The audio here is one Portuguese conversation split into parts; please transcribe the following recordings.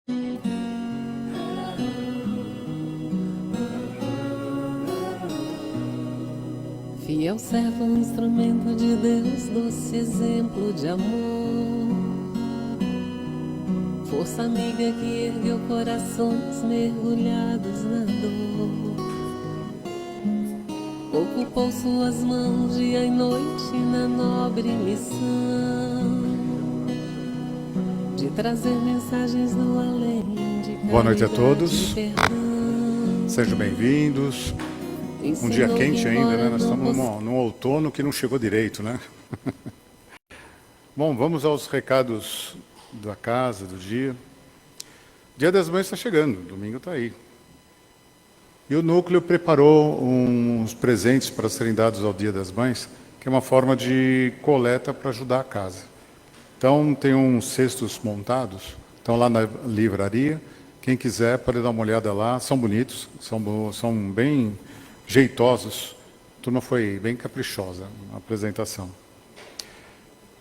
Fiel servo, um instrumento de Deus, doce exemplo de amor. Força amiga que ergueu corações mergulhados na dor. Ocupou suas mãos dia e noite na nobre missão de trazer mensagens do além, de Boa noite a caridade todos. e perdão. Sejam bem-vindos. Um dia quente ainda, né? Nós estamos num outono que não chegou direito, né? Bom, vamos aos recados da casa, do dia. Dia das Mães está chegando, domingo está aí. E o Núcleo preparou uns presentes para serem dados ao Dia das Mães, que é uma forma de coleta para ajudar a casa. Então, tem uns cestos montados, estão lá na livraria. Quem quiser pode dar uma olhada lá, são bonitos, são bem jeitosos. A turma foi bem caprichosa na apresentação.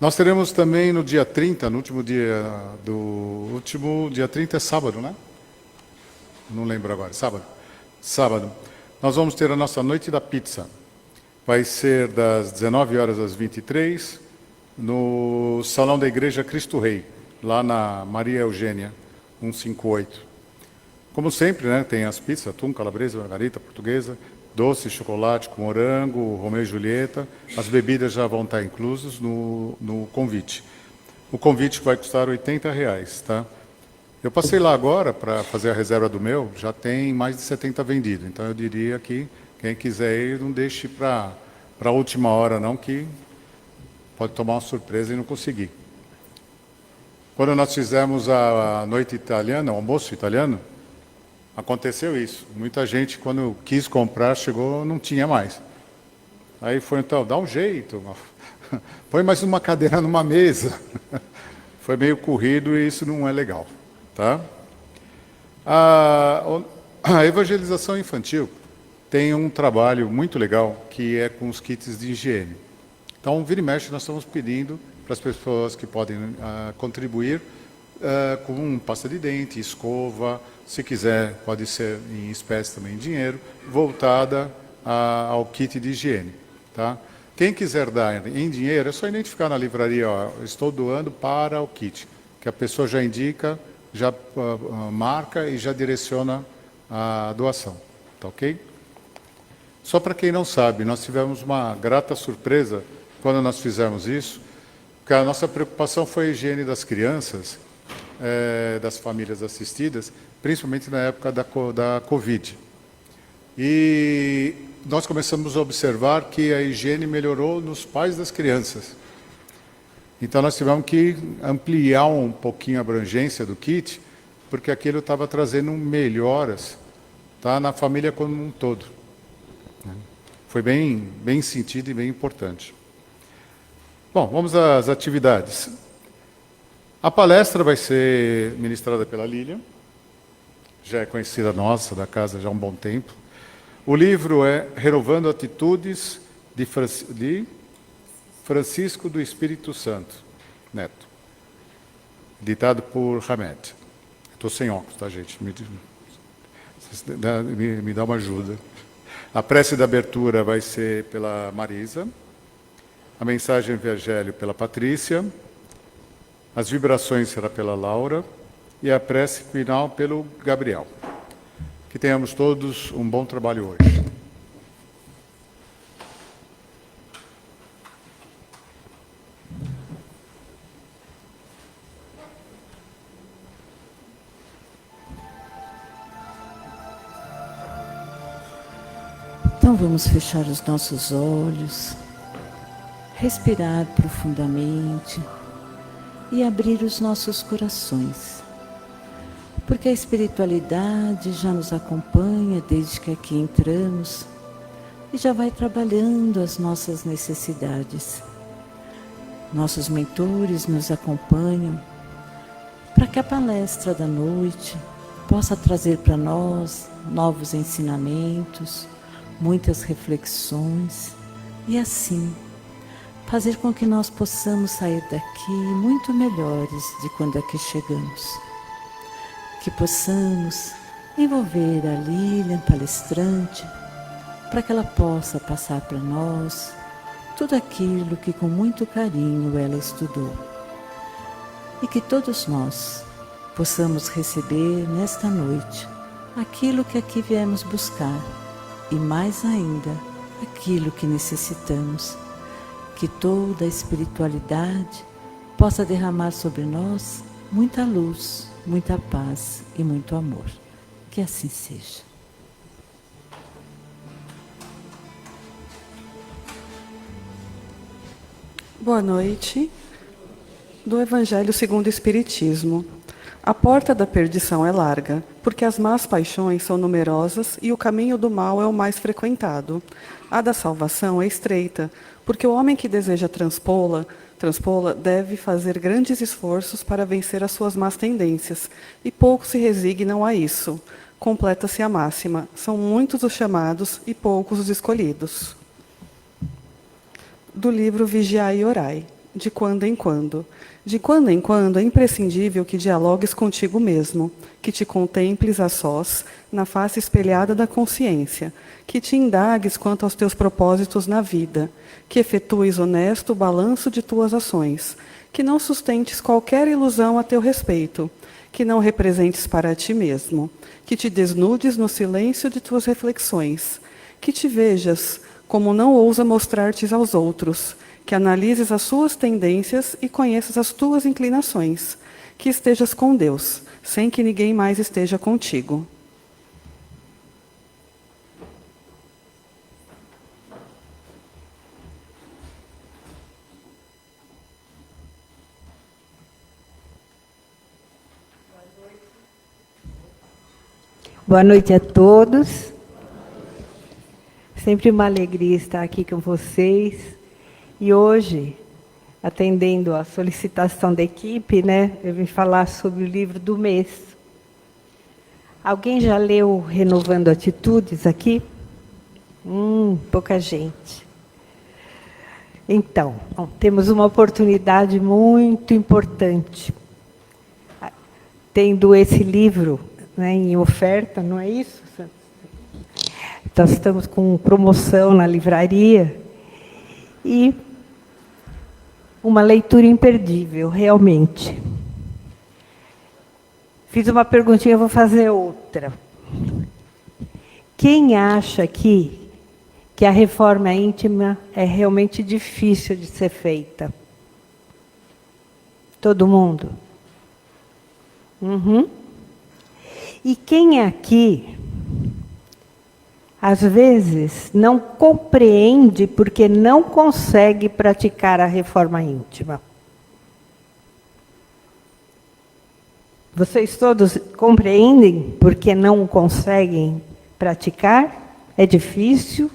Nós teremos também no dia 30, no último dia 30 é sábado, né? Não lembro agora, sábado. Nós vamos ter a nossa Noite da Pizza. Vai ser das 19 horas às 23, no Salão da Igreja Cristo Rei, lá na Maria Eugênia, 158. Como sempre, né, tem as pizzas, atum, calabresa, margarita, portuguesa, doce, chocolate com morango, Romeu e Julieta. As bebidas já vão estar inclusas no convite. O convite vai custar R$80, tá? Eu passei lá agora para fazer a reserva do meu, já tem mais de 70 vendidos. Então eu diria que quem quiser ir, não deixe para a última hora não, que pode tomar uma surpresa e não conseguir. Quando nós fizemos a noite italiana, o almoço italiano, aconteceu isso. Muita gente, quando quis comprar, chegou, não tinha mais. Aí foi, então, dá um jeito, põe mais uma cadeira numa mesa. Foi meio corrido e isso não é legal. Tá? A evangelização infantil tem um trabalho muito legal, que é com os kits de higiene. Então, vira e mexe, nós estamos pedindo para as pessoas que podem contribuir com pasta de dente, escova, se quiser, pode ser em espécie também, dinheiro, voltada ao kit de higiene. Tá? Quem quiser dar em dinheiro, é só identificar na livraria, ó, estou doando para o kit, que a pessoa já indica, já marca e já direciona a doação. Tá ok? Só para quem não sabe, nós tivemos uma grata surpresa quando nós fizemos isso, porque a nossa preocupação foi a higiene das crianças, das famílias assistidas, principalmente na época da Covid. E nós começamos a observar que a higiene melhorou nos pais das crianças. Então nós tivemos que ampliar um pouquinho a abrangência do kit, porque aquilo estava trazendo melhoras, tá, na família como um todo. Foi bem sentido e bem importante. Bom, vamos às atividades. A palestra vai ser ministrada pela Lília, já é conhecida nossa, da casa já há um bom tempo. O livro é Renovando Atitudes, de Francisco do Espírito Santo, Neto, ditado por Hamed. Estou sem óculos, tá, gente? Me dá uma ajuda. A prece da abertura vai ser pela Marisa, a mensagem do Evangelho pela Patrícia, as vibrações será pela Laura e a prece final pelo Gabriel. Que tenhamos todos um bom trabalho hoje. Então vamos fechar os nossos olhos, respirar profundamente e abrir os nossos corações. Porque a espiritualidade já nos acompanha desde que aqui entramos e já vai trabalhando as nossas necessidades. Nossos mentores nos acompanham para que a palestra da noite possa trazer para nós novos ensinamentos, muitas reflexões e assim fazer com que nós possamos sair daqui muito melhores de quando aqui chegamos. que possamos envolver a Lilian, palestrante, para que ela possa passar para nós tudo aquilo que com muito carinho ela estudou. E que todos nós possamos receber nesta noite aquilo que aqui viemos buscar e mais ainda aquilo que necessitamos, que toda a espiritualidade possa derramar sobre nós muita luz, muita paz e muito amor. Que assim seja. Boa noite. Do Evangelho segundo o Espiritismo. A porta da perdição é larga, porque as más paixões são numerosas e o caminho do mal é o mais frequentado. A da salvação é estreita, porque o homem que deseja transpô-la deve fazer grandes esforços para vencer as suas más tendências, e poucos se resignam a isso. Completa-se a máxima: são muitos os chamados e poucos os escolhidos. Do livro Vigiai e Orai. De quando em quando. De quando em quando é imprescindível que dialogues contigo mesmo, que te contemples a sós, na face espelhada da consciência, que te indagues quanto aos teus propósitos na vida, que efetues honesto balanço de tuas ações, que não sustentes qualquer ilusão a teu respeito, que não representes para ti mesmo, que te desnudes no silêncio de tuas reflexões, que te vejas como não ousa mostrar-te aos outros, que analises as suas tendências e conheças as tuas inclinações, que estejas com Deus, sem que ninguém mais esteja contigo. Boa noite a todos. Sempre uma alegria estar aqui com vocês. E hoje, atendendo à solicitação da equipe, eu vim falar sobre o livro do mês. Alguém já leu Renovando Atitudes aqui? Pouca gente. Então, temos uma oportunidade muito importante. Tendo esse livro em oferta, não é isso? Nós estamos com promoção na livraria e uma leitura imperdível, realmente. Fiz uma perguntinha, vou fazer outra. Quem acha aqui que a reforma íntima é realmente difícil de ser feita? Todo mundo? E quem aqui, às vezes, não compreende porque não consegue praticar a reforma íntima? Vocês todos compreendem porque não conseguem praticar? É difícil?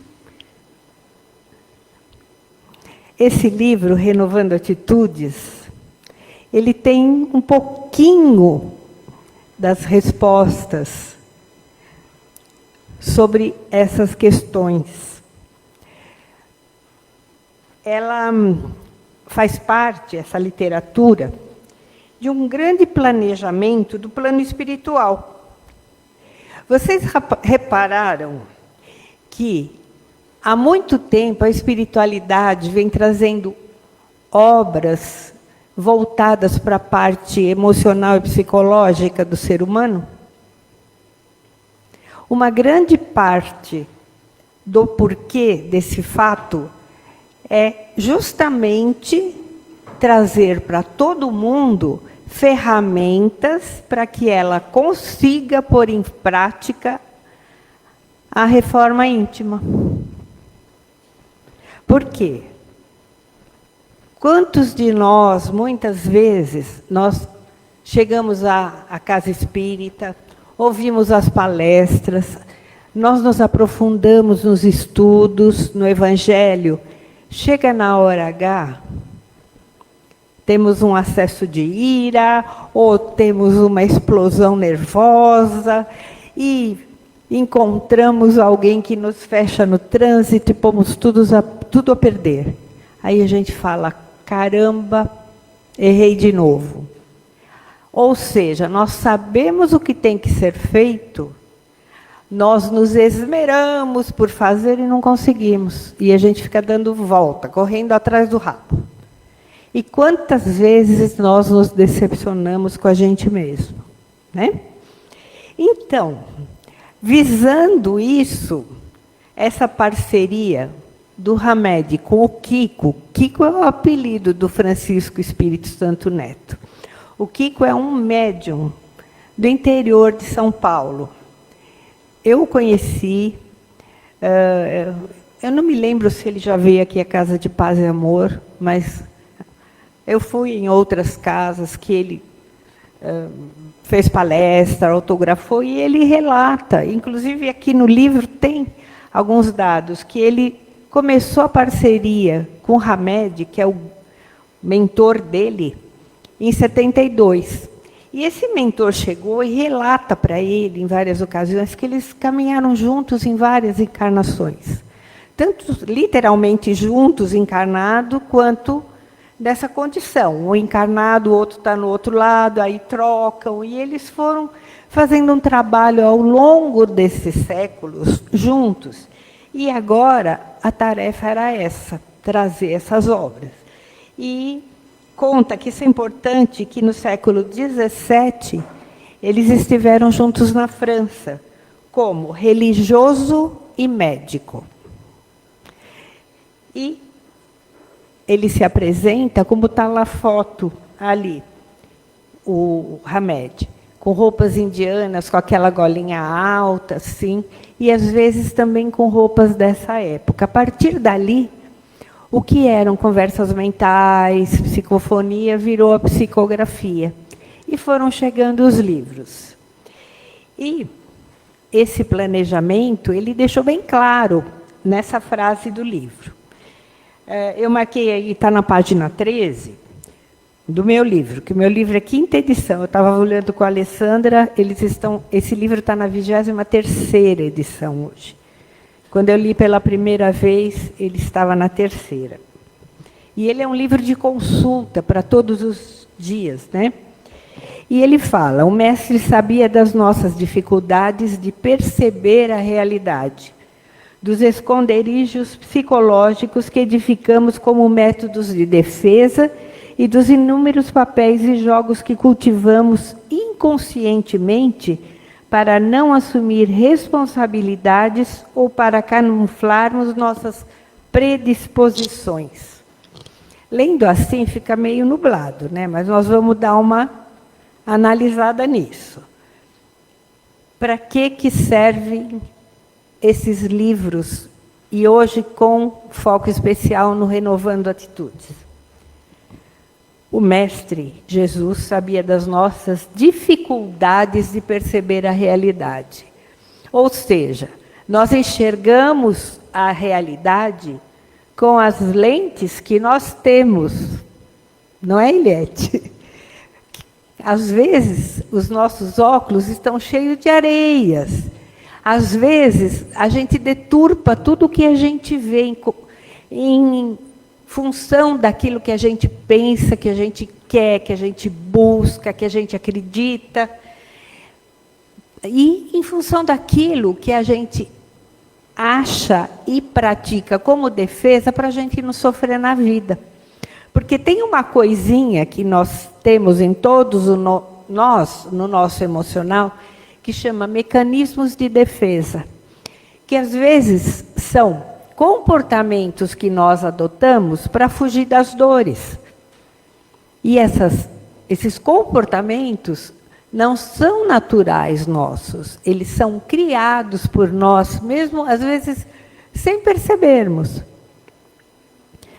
Esse livro, Renovando Atitudes, ele tem um pouquinho das respostas sobre essas questões. Ela faz parte, essa literatura, de um grande planejamento do plano espiritual. Vocês repararam que há muito tempo a espiritualidade vem trazendo obras voltadas para a parte emocional e psicológica do ser humano? Uma grande parte do porquê desse fato é justamente trazer para todo mundo ferramentas para que ela consiga pôr em prática a reforma íntima. Por quê? Quantos de nós, muitas vezes, nós chegamos à casa espírita, ouvimos as palestras, nós nos aprofundamos nos estudos, no Evangelho. Chega na hora H, temos um acesso de ira, ou temos uma explosão nervosa, e encontramos alguém que nos fecha no trânsito e pomos tudo a perder. Aí a gente fala, caramba, errei de novo. Ou seja, nós sabemos o que tem que ser feito, nós nos esmeramos por fazer e não conseguimos. E a gente fica dando volta, correndo atrás do rabo. E quantas vezes nós nos decepcionamos com a gente mesmo, né? Então, visando isso, essa parceria do Hamed com o Kiko, Kiko é o apelido do Francisco Espírito Santo Neto. O Kiko é um médium do interior de São Paulo. Eu o conheci, eu não me lembro se ele já veio aqui à Casa de Paz e Amor, mas eu fui em outras casas que ele fez palestra, autografou, e ele relata, inclusive aqui no livro tem alguns dados, que ele começou a parceria com o Hamed, que é o mentor dele, em 72. E esse mentor chegou e relata para ele, em várias ocasiões, que eles caminharam juntos em várias encarnações. Tanto literalmente juntos, encarnado, quanto dessa condição. Um encarnado, o outro está no outro lado, aí trocam. E eles foram fazendo um trabalho ao longo desses séculos, juntos. E agora a tarefa era essa, trazer essas obras. E conta que isso é importante, que no século XVII, eles estiveram juntos na França, como religioso e médico. E ele se apresenta, como está lá a foto ali, o Hamed, com roupas indianas, com aquela golinha alta, assim, e às vezes também com roupas dessa época. A partir dali, o que eram conversas mentais, psicofonia, virou a psicografia. E foram chegando os livros. E esse planejamento, ele deixou bem claro nessa frase do livro. Eu marquei aí, está na página 13, do meu livro, que o meu livro é 5ª edição. Eu estava olhando com a Alessandra, esse livro está na 23ª edição hoje. Quando eu li pela primeira vez, ele estava na 3ª. E ele é um livro de consulta para todos os dias, né? E ele fala: o mestre sabia das nossas dificuldades de perceber a realidade, dos esconderijos psicológicos que edificamos como métodos de defesa e dos inúmeros papéis e jogos que cultivamos inconscientemente para não assumir responsabilidades ou para camuflarmos nossas predisposições. Lendo assim fica meio nublado, né? Mas nós vamos dar uma analisada nisso. Para que servem esses livros? E hoje com foco especial no Renovando Atitudes. O Mestre Jesus sabia das nossas dificuldades de perceber a realidade. Ou seja, nós enxergamos a realidade com as lentes que nós temos. Não é, Eliette? Às vezes, os nossos óculos estão cheios de areias. Às vezes, a gente deturpa tudo o que a gente vê em função daquilo que a gente pensa, que a gente quer, que a gente busca, que a gente acredita. E em função daquilo que a gente acha e pratica como defesa para a gente não sofrer na vida. Porque tem uma coisinha que nós temos em todos nós, no nosso emocional, que chama mecanismos de defesa, que às vezes são comportamentos que nós adotamos para fugir das dores. E esses comportamentos não são naturais nossos, eles são criados por nós, mesmo às vezes sem percebermos,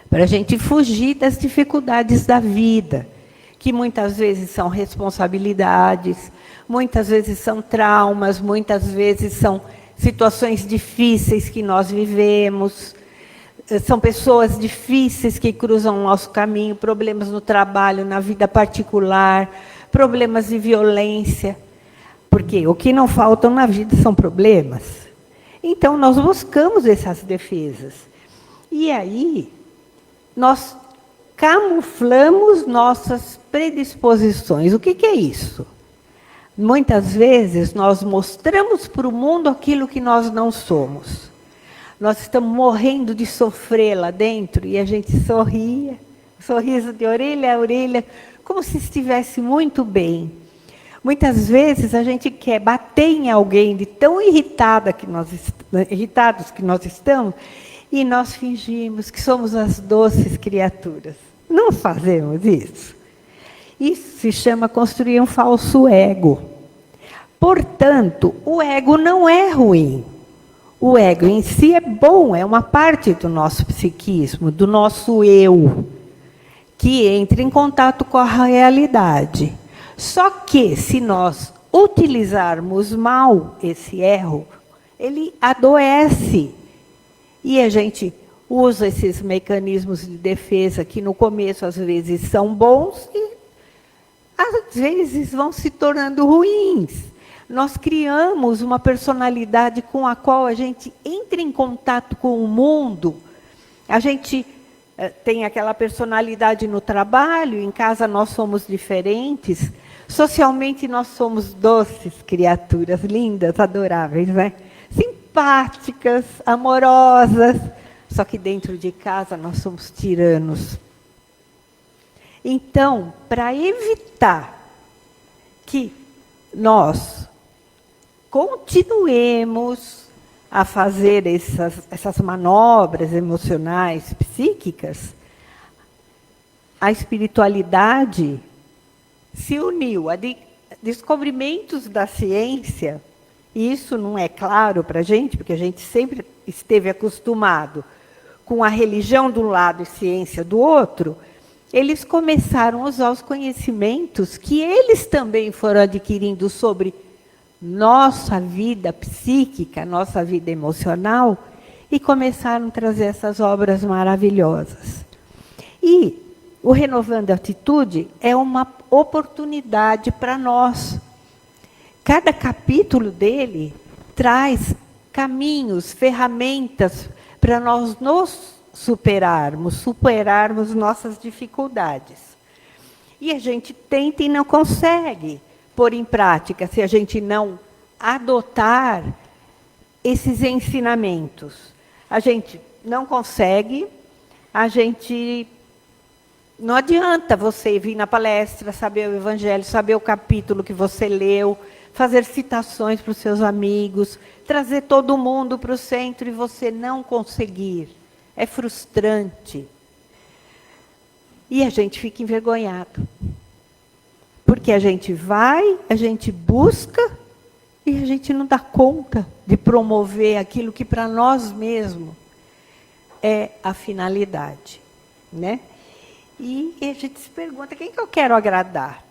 para a gente fugir das dificuldades da vida, que muitas vezes são responsabilidades, muitas vezes são traumas, muitas vezes são situações difíceis que nós vivemos, são pessoas difíceis que cruzam o nosso caminho, problemas no trabalho, na vida particular, problemas de violência, porque o que não faltam na vida são problemas. Então, nós buscamos essas defesas. E aí, nós camuflamos nossas predisposições. O que é isso? Muitas vezes nós mostramos para o mundo aquilo que nós não somos. Nós estamos morrendo de sofrer lá dentro e a gente sorria, sorriso de orelha a orelha, como se estivesse muito bem. Muitas vezes a gente quer bater em alguém de tão irritados que nós estamos, e nós fingimos que somos as doces criaturas. Não fazemos isso. Isso se chama construir um falso ego. Portanto, o ego não é ruim. O ego em si é bom, é uma parte do nosso psiquismo, do nosso eu, que entra em contato com a realidade. Só que, se nós utilizarmos mal esse ego, ele adoece. E a gente usa esses mecanismos de defesa que, no começo, às vezes, são bons e, às vezes, vão se tornando ruins. Nós criamos uma personalidade com a qual a gente entra em contato com o mundo. A gente tem aquela personalidade no trabalho, em casa nós somos diferentes. Socialmente nós somos doces criaturas, lindas, adoráveis, né? Simpáticas, amorosas. Só que dentro de casa nós somos tiranos. Então, para evitar que nós continuemos a fazer essas manobras emocionais, psíquicas, a espiritualidade se uniu a descobrimentos da ciência, e isso não é claro para a gente, porque a gente sempre esteve acostumado com a religião de um lado e ciência do outro. Eles começaram a usar os conhecimentos que eles também foram adquirindo sobre nossa vida psíquica, nossa vida emocional, e começaram a trazer essas obras maravilhosas. E o Renovando a Atitude é uma oportunidade para nós. Cada capítulo dele traz caminhos, ferramentas para nós nos superarmos nossas dificuldades. E a gente tenta e não consegue pôr em prática se a gente não adotar esses ensinamentos. A gente não consegue, não adianta você vir na palestra, saber o evangelho, saber o capítulo que você leu, fazer citações para os seus amigos, trazer todo mundo para o centro e você não conseguir. É frustrante. E a gente fica envergonhado. Porque a gente vai, a gente busca e a gente não dá conta de promover aquilo que para nós mesmos é a finalidade, né? E a gente se pergunta, quem que eu quero agradar?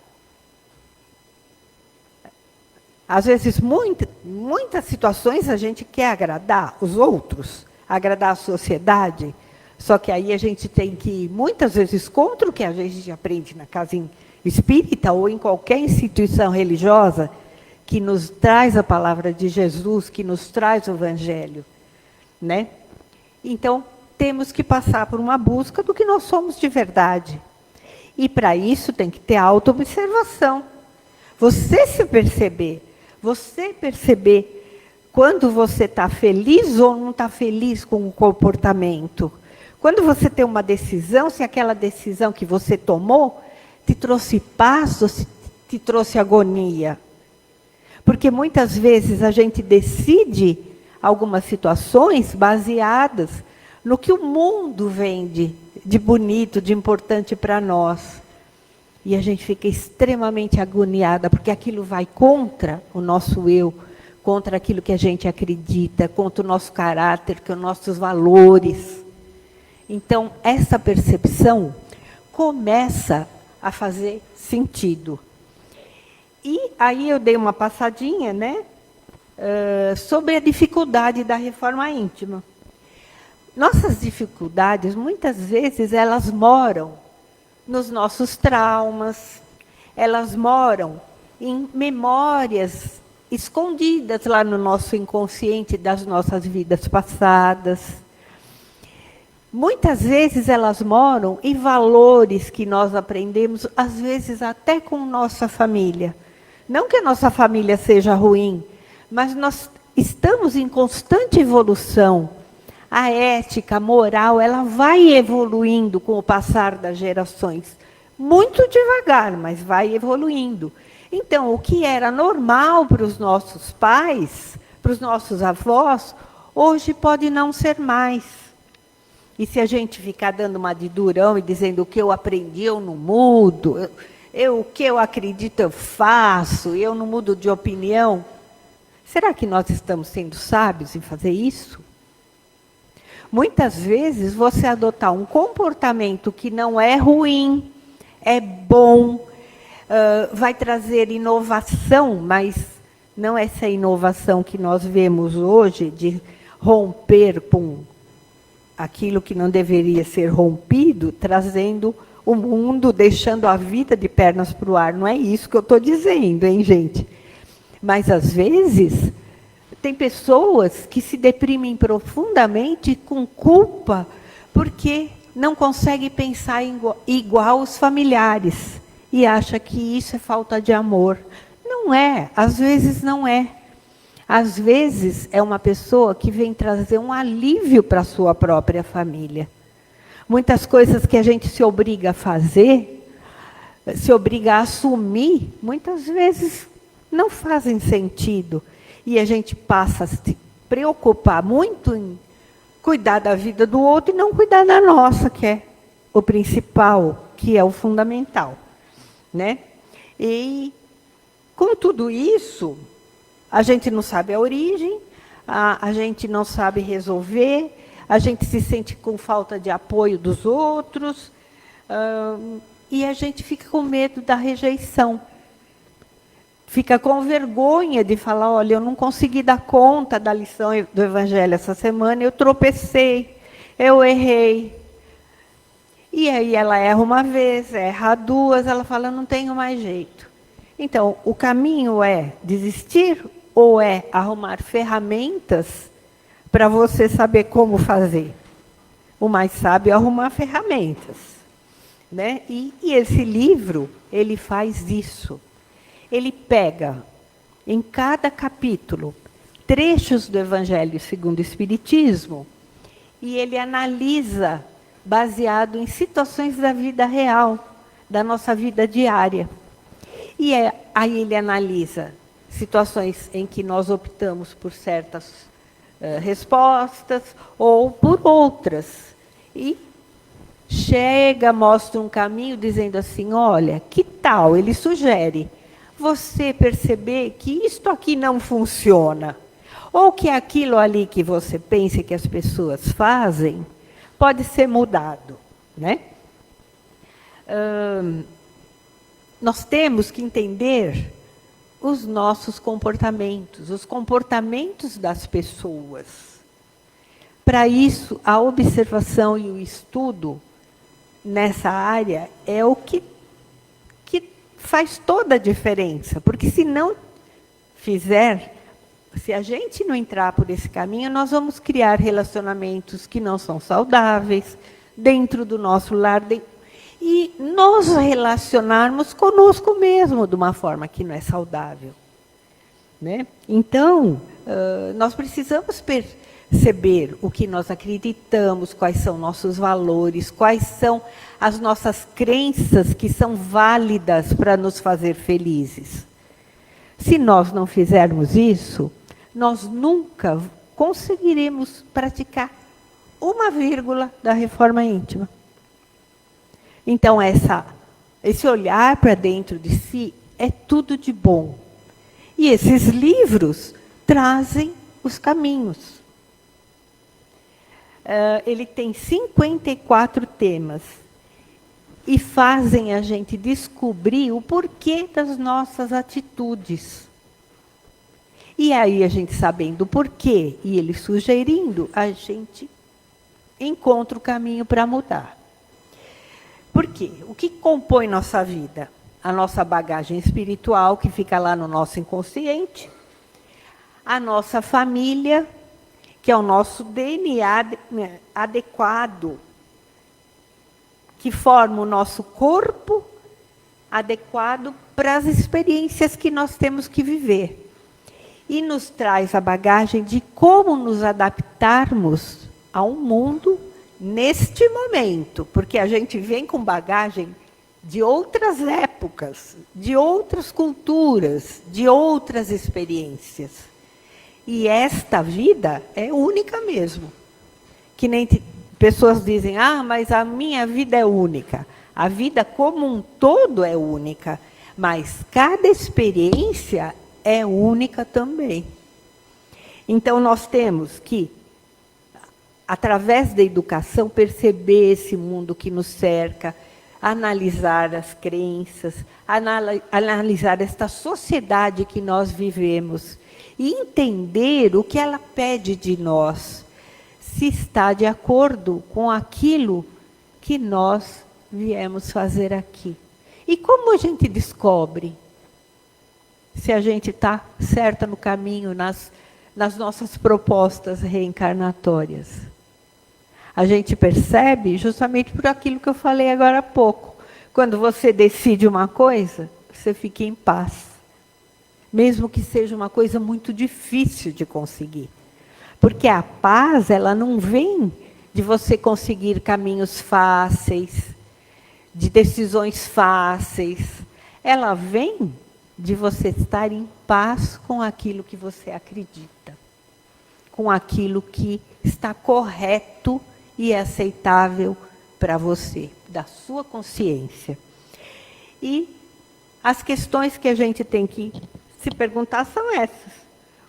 Às vezes, muitas situações a gente quer agradar os outros, agradar a sociedade, só que aí a gente tem que ir muitas vezes contra o que a gente aprende na casa espírita ou em qualquer instituição religiosa que nos traz a palavra de Jesus, que nos traz o evangelho, né? Então, temos que passar por uma busca do que nós somos de verdade. E para isso tem que ter autoobservação. Você se perceber, quando você está feliz ou não está feliz com o comportamento. Quando você tem uma decisão, se aquela decisão que você tomou te trouxe paz ou te trouxe agonia. Porque muitas vezes a gente decide algumas situações baseadas no que o mundo vende de bonito, de importante para nós. E a gente fica extremamente agoniada, porque aquilo vai contra o nosso eu, contra aquilo que a gente acredita, contra o nosso caráter, contra os nossos valores. Então, essa percepção começa a fazer sentido. E aí eu dei uma passadinha, né, sobre a dificuldade da reforma íntima. Nossas dificuldades, muitas vezes, elas moram nos nossos traumas, elas moram em memórias escondidas lá no nosso inconsciente das nossas vidas passadas. Muitas vezes elas moram em valores que nós aprendemos, às vezes até com nossa família. Não que a nossa família seja ruim, mas nós estamos em constante evolução. A ética, a moral, ela vai evoluindo com o passar das gerações. Muito devagar, mas vai evoluindo. Então, o que era normal para os nossos pais, para os nossos avós, hoje pode não ser mais. E se a gente ficar dando uma de durão e dizendo o que eu aprendi, eu não mudo, o que eu acredito, eu faço, eu não mudo de opinião, será que nós estamos sendo sábios em fazer isso? Muitas vezes, você adotar um comportamento que não é ruim, é bom, vai trazer inovação, mas não essa inovação que nós vemos hoje, de romper com aquilo que não deveria ser rompido, trazendo o mundo, deixando a vida de pernas para o ar. Não é isso que eu estou dizendo, hein, gente? Mas, às vezes, tem pessoas que se deprimem profundamente com culpa porque não conseguem pensar igual os familiares e acha que isso é falta de amor. Não é, às vezes não é. Às vezes é uma pessoa que vem trazer um alívio para a sua própria família. Muitas coisas que a gente se obriga a fazer, se obriga a assumir, muitas vezes não fazem sentido. E a gente passa a se preocupar muito em cuidar da vida do outro e não cuidar da nossa, que é o principal, que é o fundamental, né? E com tudo isso, a gente não sabe a origem, a gente não sabe resolver, a gente se sente com falta de apoio dos outros, e a gente fica com medo da rejeição. Fica com vergonha de falar, olha, eu não consegui dar conta da lição do Evangelho essa semana, eu tropecei, eu errei. E aí ela erra uma vez, erra duas, ela fala, não tenho mais jeito. Então, o caminho é desistir ou é arrumar ferramentas para você saber como fazer? O mais sábio é arrumar ferramentas, né? E esse livro, ele faz isso. Ele pega, em cada capítulo, trechos do Evangelho segundo o Espiritismo, e ele analisa, baseado em situações da vida real, da nossa vida diária. E aí ele analisa situações em que nós optamos por certas respostas ou por outras. E chega, mostra um caminho dizendo assim, olha, que tal? Ele sugere você perceber que isto aqui não funciona, ou que aquilo ali que você pensa que as pessoas fazem pode ser mudado, né? Nós temos que entender os nossos comportamentos, os comportamentos das pessoas. Para isso, a observação e o estudo nessa área é o que faz toda a diferença, porque se não fizer, se a gente não entrar por esse caminho, nós vamos criar relacionamentos que não são saudáveis dentro do nosso lar e nos relacionarmos conosco mesmo de uma forma que não é saudável, né? Então, nós precisamos perceber o que nós acreditamos, quais são nossos valores, quais são as nossas crenças que são válidas para nos fazer felizes. Se nós não fizermos isso, nós nunca conseguiremos praticar uma vírgula da reforma íntima. Então, esse olhar para dentro de si é tudo de bom. E esses livros trazem os caminhos. Ele tem 54 temas e fazem a gente descobrir o porquê das nossas atitudes. E aí, a gente sabendo o porquê e ele sugerindo, a gente encontra o caminho para mudar. Por quê? O que compõe nossa vida? A nossa bagagem espiritual, que fica lá no nosso inconsciente, a nossa família, que é o nosso DNA adequado, que forma o nosso corpo adequado para as experiências que nós temos que viver. E nos traz a bagagem de como nos adaptarmos ao mundo neste momento, porque a gente vem com bagagem de outras épocas, de outras culturas, de outras experiências. E esta vida é única mesmo. Que nem pessoas dizem, mas a minha vida é única. A vida como um todo é única, mas cada experiência é única também. Então, nós temos que, através da educação, perceber esse mundo que nos cerca, analisar as crenças, analisar esta sociedade que nós vivemos e entender o que ela pede de nós, se está de acordo com aquilo que nós viemos fazer aqui. E como a gente descobre se a gente está certa no caminho, nas nossas propostas reencarnatórias? A gente percebe justamente por aquilo que eu falei agora há pouco. Quando você decide uma coisa, você fica em paz. Mesmo que seja uma coisa muito difícil de conseguir. Porque a paz, ela não vem de você conseguir caminhos fáceis, de decisões fáceis. Ela vem de você estar em paz com aquilo que você acredita, com aquilo que está correto e aceitável para você, da sua consciência. E as questões que a gente tem que se perguntar são essas.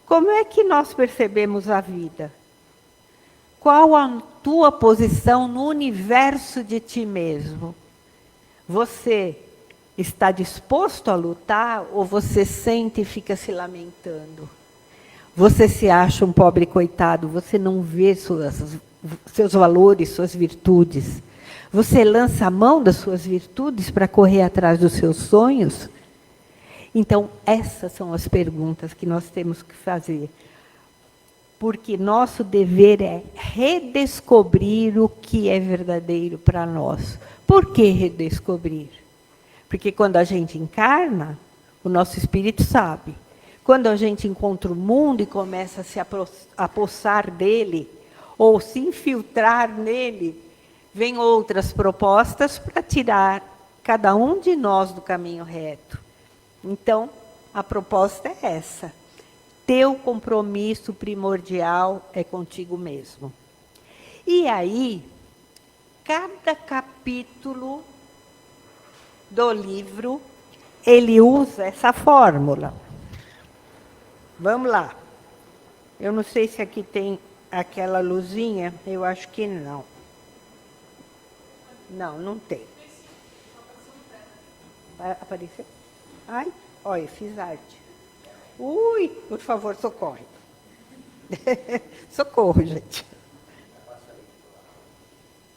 Como é que nós percebemos a vida? Qual a tua posição no universo de ti mesmo? Você está disposto a lutar ou você sente e fica se lamentando? Você se acha um pobre coitado, você não vê seus valores, suas virtudes. Você lança a mão das suas virtudes para correr atrás dos seus sonhos? Então, essas são as perguntas que nós temos que fazer. Porque nosso dever é redescobrir o que é verdadeiro para nós. Por que redescobrir? Porque quando a gente encarna, o nosso espírito sabe. Quando a gente encontra o mundo e começa a se apossar dele, ou se infiltrar nele, vem outras propostas para tirar cada um de nós do caminho reto. Então, a proposta é essa. Teu compromisso primordial é contigo mesmo. E aí, cada capítulo do livro, ele usa essa fórmula. Vamos lá. Eu não sei se aqui tem aquela luzinha, eu acho que não. Não, não tem. Vai aparecer? Ai, olha, fiz arte. Ui, por favor, socorre. Socorro, gente.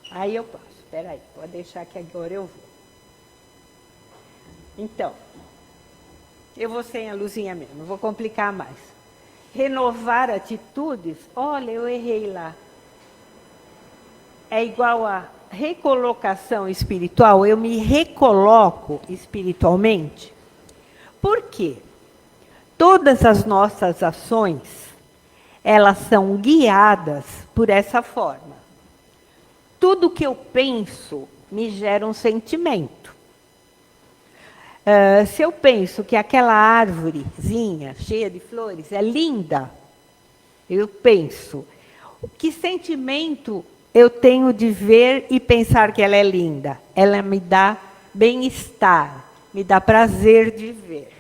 Aí eu passo. Espera aí, pode deixar que agora eu vou. Então, eu vou sem a luzinha mesmo, não vou complicar mais. Renovar atitudes, olha, eu errei lá. É igual a recolocação espiritual, eu me recoloco espiritualmente. Por quê? Todas as nossas ações, elas são guiadas por essa forma. Tudo que eu penso me gera um sentimento. Se eu penso que aquela árvorezinha cheia de flores é linda, eu penso, que sentimento eu tenho de ver e pensar que ela é linda? Ela me dá bem-estar, me dá prazer de ver.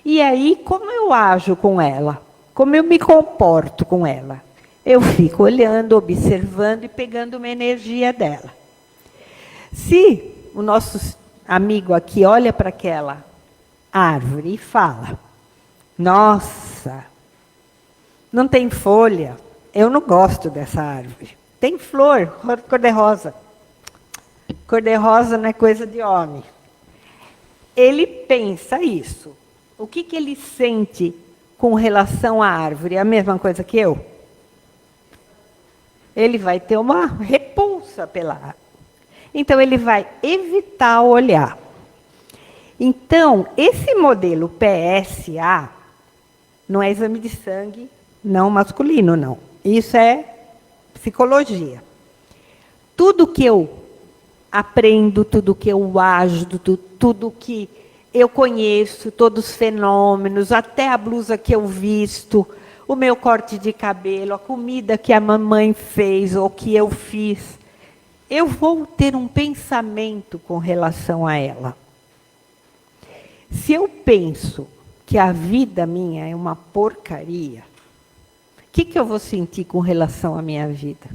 E aí, como eu ajo com ela? Como eu me comporto com ela? Eu fico olhando, observando e pegando uma energia dela. Se o nosso amigo aqui olha para aquela árvore e fala, nossa, não tem folha, eu não gosto dessa árvore. Tem flor, cor-de-rosa. Cor-de-rosa não é coisa de homem. Ele pensa isso. O que ele sente com relação à árvore? É a mesma coisa que eu? Ele vai ter uma repulsa pela água. Então, ele vai evitar olhar. Então, esse modelo PSA não é exame de sangue, não masculino, não. Isso é psicologia. Tudo que eu aprendo, tudo que eu ajo, tudo que eu conheço, todos os fenômenos, até a blusa que eu visto, o meu corte de cabelo, a comida que a mamãe fez ou que eu fiz, eu vou ter um pensamento com relação a ela. Se eu penso que a vida minha é uma porcaria, o que eu vou sentir com relação à minha vida?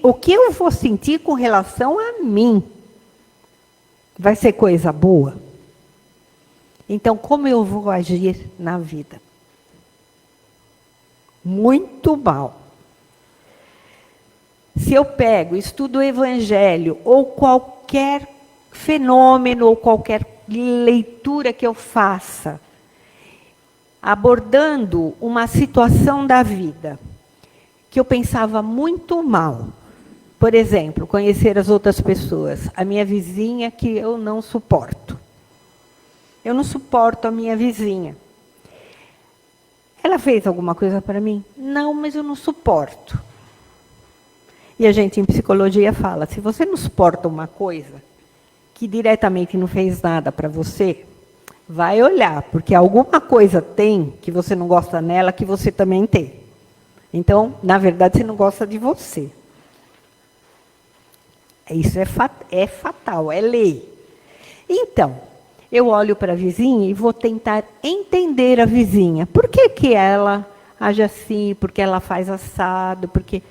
O que eu vou sentir com relação a mim? Vai ser coisa boa? Então, como eu vou agir na vida? Muito mal. Se eu pego, estudo o Evangelho, ou qualquer fenômeno, ou qualquer leitura que eu faça, abordando uma situação da vida, que eu pensava muito mal. Por exemplo, conhecer as outras pessoas. A minha vizinha que eu não suporto. Eu não suporto a minha vizinha. Ela fez alguma coisa para mim? Não, mas eu não suporto. E a gente em psicologia fala, se você não suporta uma coisa que diretamente não fez nada para você, vai olhar, porque alguma coisa tem que você não gosta nela, que você também tem. Então, na verdade, você não gosta de você. Isso é fatal, é lei. Então, eu olho para a vizinha e vou tentar entender a vizinha. Por que ela age assim? Por que ela faz assado? Porque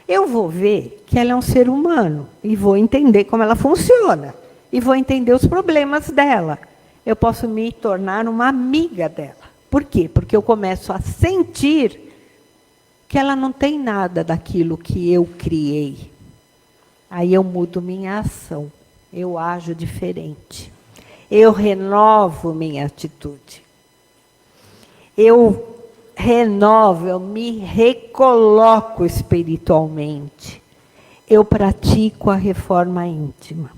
eu vou ver que ela é um ser humano e vou entender como ela funciona. E vou entender os problemas dela. Eu posso me tornar uma amiga dela. Por quê? Porque eu começo a sentir que ela não tem nada daquilo que eu criei. Aí eu mudo minha ação, eu ajo diferente. Eu renovo minha atitude. Eu renovo, eu me recoloco espiritualmente. Eu pratico a reforma íntima.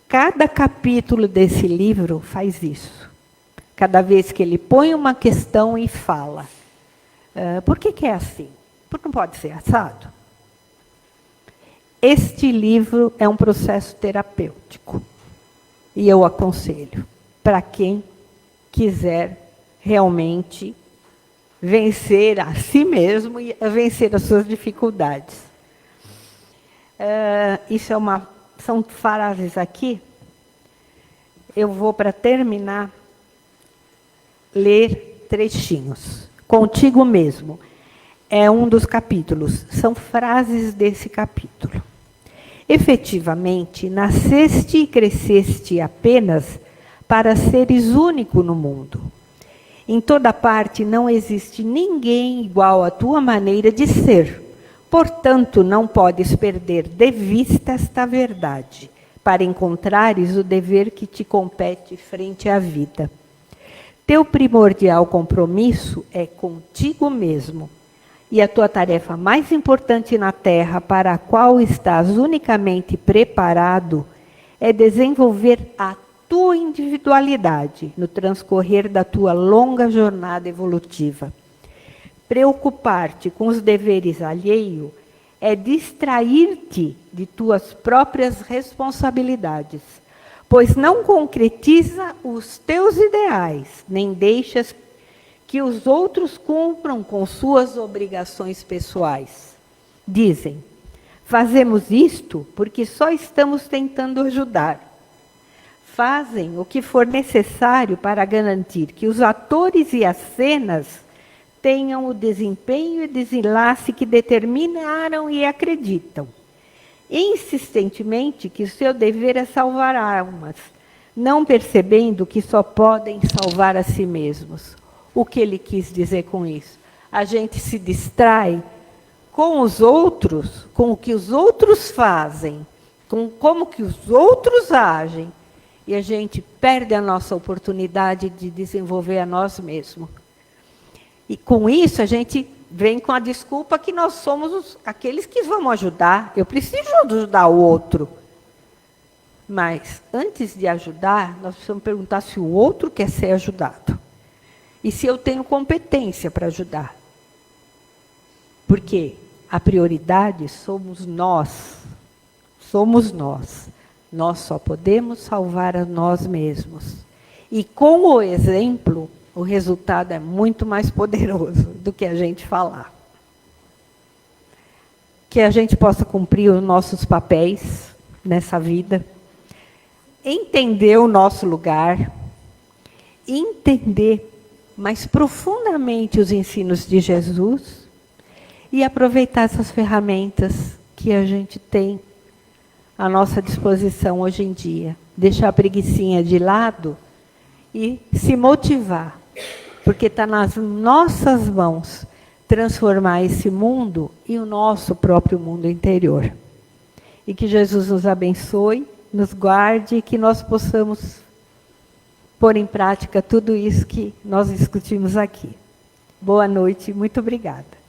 Cada capítulo desse livro faz isso. Cada vez que ele põe uma questão e fala, por que é assim? Porque não pode ser assado? Este livro é um processo terapêutico. E eu aconselho para quem quiser realmente vencer a si mesmo e vencer as suas dificuldades. São frases aqui. Eu vou, para terminar, ler trechinhos. Contigo mesmo. É um dos capítulos. São frases desse capítulo. Efetivamente, nasceste e cresceste apenas para seres único no mundo. Em toda parte não existe ninguém igual à tua maneira de ser. Portanto, não podes perder de vista esta verdade, para encontrares o dever que te compete frente à vida. Teu primordial compromisso é contigo mesmo. E a tua tarefa mais importante na Terra, para a qual estás unicamente preparado, é desenvolver a tua individualidade no transcorrer da tua longa jornada evolutiva. Preocupar-te com os deveres alheios é distrair-te de tuas próprias responsabilidades, pois não concretiza os teus ideais, nem deixas que os outros cumpram com suas obrigações pessoais. Dizem, fazemos isto porque só estamos tentando ajudar. Fazem o que for necessário para garantir que os atores e as cenas tenham o desempenho e desenlace que determinaram e acreditam. Insistentemente que o seu dever é salvar almas, não percebendo que só podem salvar a si mesmos. O que ele quis dizer com isso? A gente se distrai com os outros, com o que os outros fazem, com como que os outros agem, e a gente perde a nossa oportunidade de desenvolver a nós mesmos. E com isso a gente vem com a desculpa que nós somos aqueles que vamos ajudar. Eu preciso ajudar o outro. Mas, antes de ajudar, nós precisamos perguntar se o outro quer ser ajudado. E se eu tenho competência para ajudar. Porque a prioridade somos nós. Somos nós. Nós só podemos salvar a nós mesmos. E com o exemplo, o resultado é muito mais poderoso do que a gente falar. Que a gente possa cumprir os nossos papéis nessa vida, entender o nosso lugar, entender mais profundamente os ensinos de Jesus e aproveitar essas ferramentas que a gente tem à nossa disposição hoje em dia. Deixar a preguicinha de lado e se motivar, porque está nas nossas mãos transformar esse mundo e o nosso próprio mundo interior. E que Jesus nos abençoe, nos guarde e que nós possamos pôr em prática tudo isso que nós discutimos aqui. Boa noite, muito obrigada.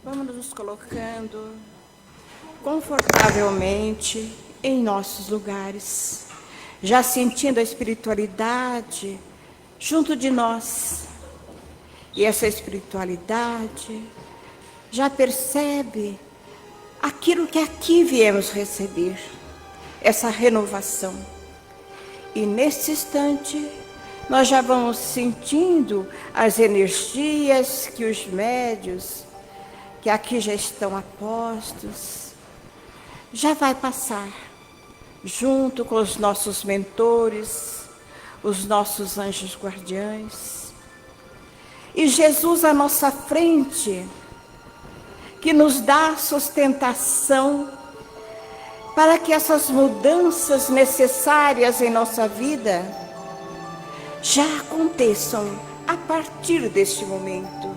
Vamos nos colocando confortavelmente em nossos lugares, já sentindo a espiritualidade junto de nós. E essa espiritualidade já percebe aquilo que aqui viemos receber, essa renovação. E nesse instante, nós já vamos sentindo as energias que os médios, que aqui já estão apostos, já vai passar, junto com os nossos mentores, os nossos anjos guardiães. E Jesus à nossa frente, que nos dá sustentação para que essas mudanças necessárias em nossa vida já aconteçam a partir deste momento.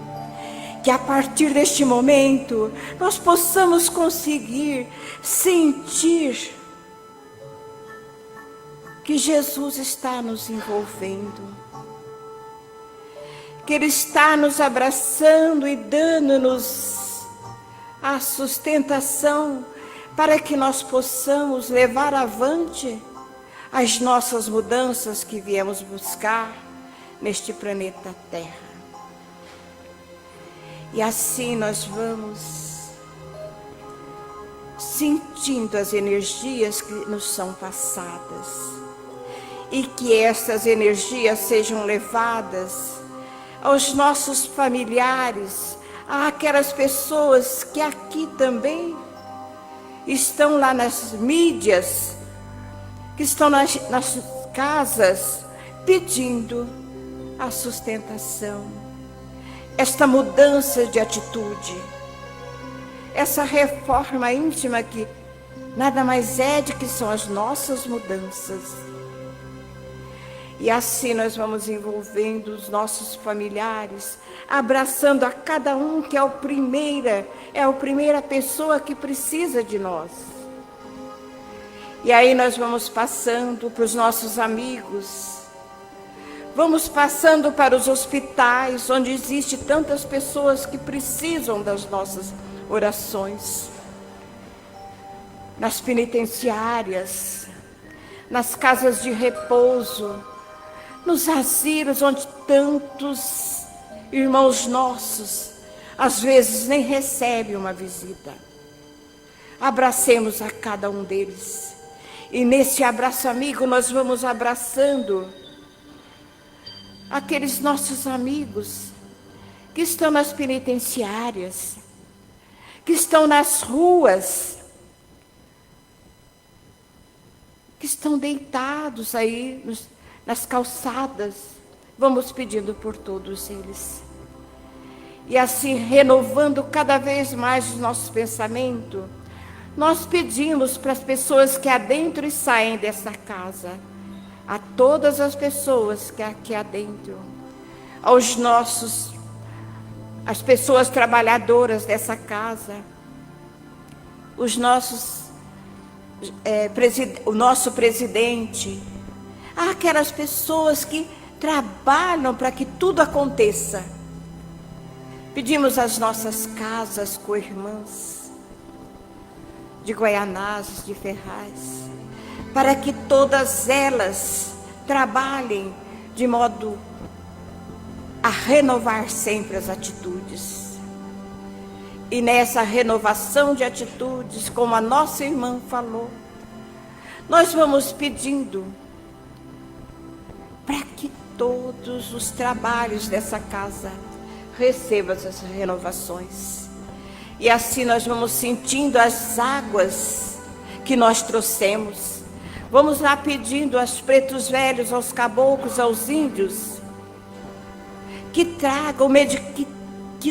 Que a partir deste momento nós possamos conseguir sentir que Jesus está nos envolvendo, que Ele está nos abraçando e dando-nos a sustentação para que nós possamos levar avante as nossas mudanças que viemos buscar neste planeta Terra. E assim nós vamos sentindo as energias que nos são passadas. E que essas energias sejam levadas aos nossos familiares, àquelas pessoas que aqui também estão lá nas mídias, que estão nas casas pedindo a sustentação. Esta mudança de atitude, essa reforma íntima que nada mais é de que são as nossas mudanças. E assim nós vamos envolvendo os nossos familiares, abraçando a cada um que é a primeira pessoa que precisa de nós. E aí nós vamos passando para os nossos amigos, vamos passando para os hospitais, onde existem tantas pessoas que precisam das nossas orações. Nas penitenciárias, nas casas de repouso, nos asilos onde tantos irmãos nossos, às vezes nem recebem uma visita. Abracemos a cada um deles. E nesse abraço amigo nós vamos abraçando aqueles nossos amigos que estão nas penitenciárias, que estão nas ruas, que estão deitados aí nas calçadas. Vamos pedindo por todos eles. E assim, renovando cada vez mais o nosso pensamento, nós pedimos para as pessoas que adentram e saem dessa casa, a todas as pessoas que aqui adentro, as pessoas trabalhadoras dessa casa, o nosso presidente, aquelas pessoas que trabalham para que tudo aconteça. Pedimos as nossas casas co-irmãs de Guaianazes, de Ferraz, para que todas elas trabalhem de modo a renovar sempre as atitudes. E nessa renovação de atitudes, como a nossa irmã falou, nós vamos pedindo para que todos os trabalhos dessa casa recebam essas renovações. E assim nós vamos sentindo as águas que nós trouxemos. Vamos lá pedindo aos pretos velhos, aos caboclos, aos índios, que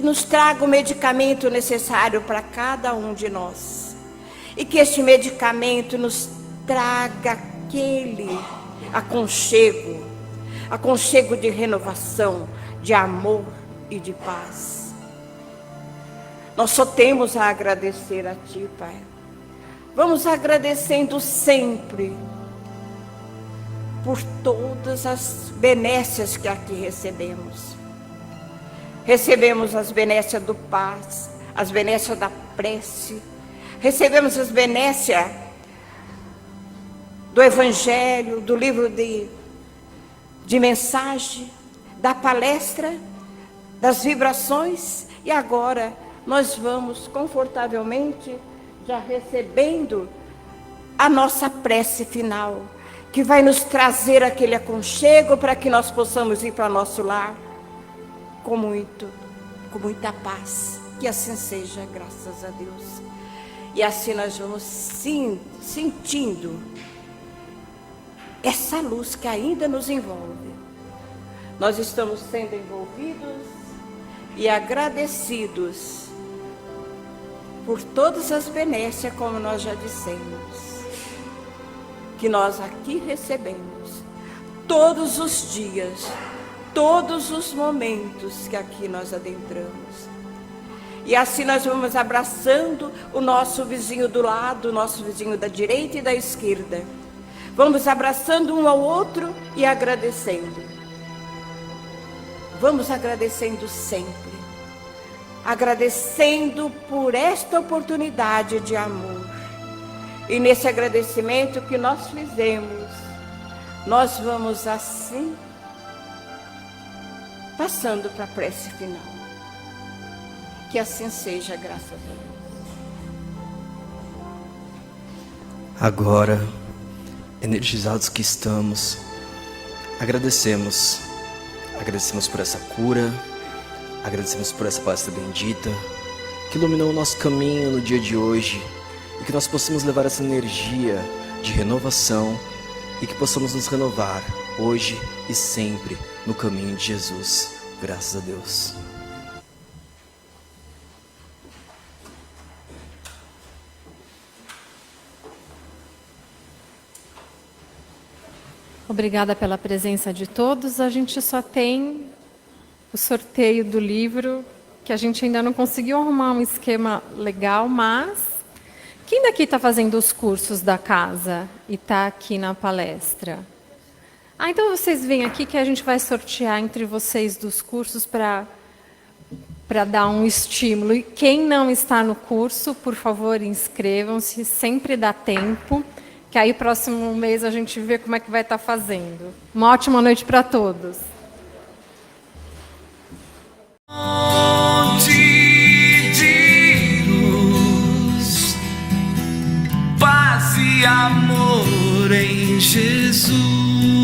nos traga o medicamento necessário para cada um de nós. E que este medicamento nos traga aquele aconchego de renovação, de amor e de paz. Nós só temos a agradecer a Ti, Pai. Vamos agradecendo sempre por todas as benécias que aqui recebemos. Recebemos as benécias do paz, as benécias da prece, recebemos as benécias do Evangelho, do livro de mensagem, da palestra, das vibrações, e agora nós vamos confortavelmente já recebendo a nossa prece final, que vai nos trazer aquele aconchego para que nós possamos ir para nosso lar com muita paz. Que assim seja, graças a Deus. E assim nós vamos sentindo essa luz que ainda nos envolve. Nós estamos sendo envolvidos e agradecidos por todas as benécias, como nós já dissemos, que nós aqui recebemos todos os dias, todos os momentos que aqui nós adentramos. E assim nós vamos abraçando o nosso vizinho do lado, o nosso vizinho da direita e da esquerda. Vamos abraçando um ao outro e agradecendo. Vamos agradecendo sempre. Agradecendo por esta oportunidade de amor. E nesse agradecimento que nós fizemos, nós vamos assim passando para a prece final. Que assim seja, graças a Deus. Agora, energizados que estamos, agradecemos por essa cura, agradecemos por essa palestra bendita, que iluminou o nosso caminho no dia de hoje, e que nós possamos levar essa energia de renovação, e que possamos nos renovar hoje e sempre no caminho de Jesus. Graças a Deus. Obrigada pela presença de todos. A gente só tem o sorteio do livro, que a gente ainda não conseguiu arrumar um esquema legal, mas quem daqui está fazendo os cursos da casa e está aqui na palestra? Então vocês vêm aqui que a gente vai sortear entre vocês dos cursos para dar um estímulo. E quem não está no curso, por favor, inscrevam-se, sempre dá tempo, que aí próximo mês a gente vê como é que vai estar fazendo. Uma ótima noite para todos. Fonte de luz, paz e amor em Jesus.